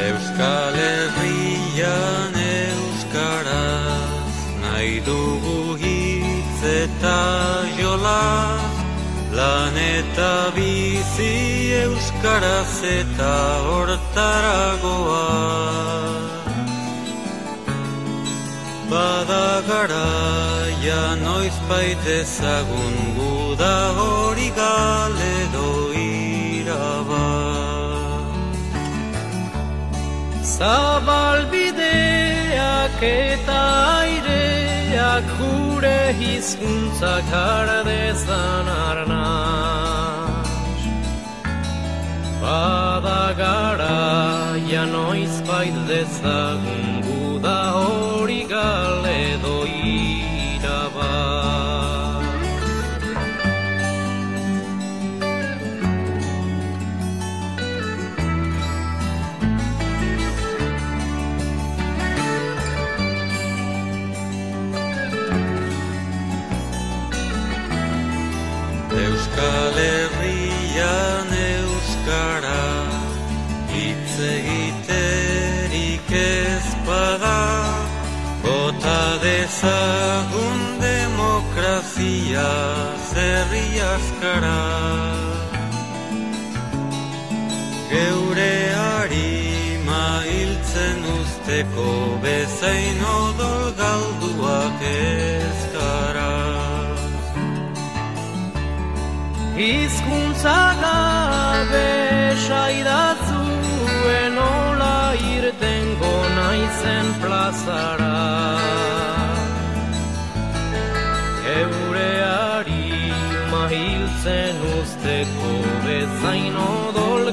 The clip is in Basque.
Euskal Herrian euskaraz nahi dugu hitz eta jolaz, lan eta bizi euskaraz eta hortaragoaz. Bada garaia noizbait ezagun guda hori galedo irabaz. Zabalbideak eta aireak gure hizkuntzak har dezan arnaz. Bada garaia noizbait dezagun guda hori galedo irabaz. Euskal Herrian euskara hitz egiterik ez bada, bota dezagun demokrazia zerri askara. Geure harima hiltzen usteko bezain odol galduak ez gara. Hizkuntza gabe saidatzuen nola irtengo naizen plazara. Geure harima hiltzen usteko bezain odol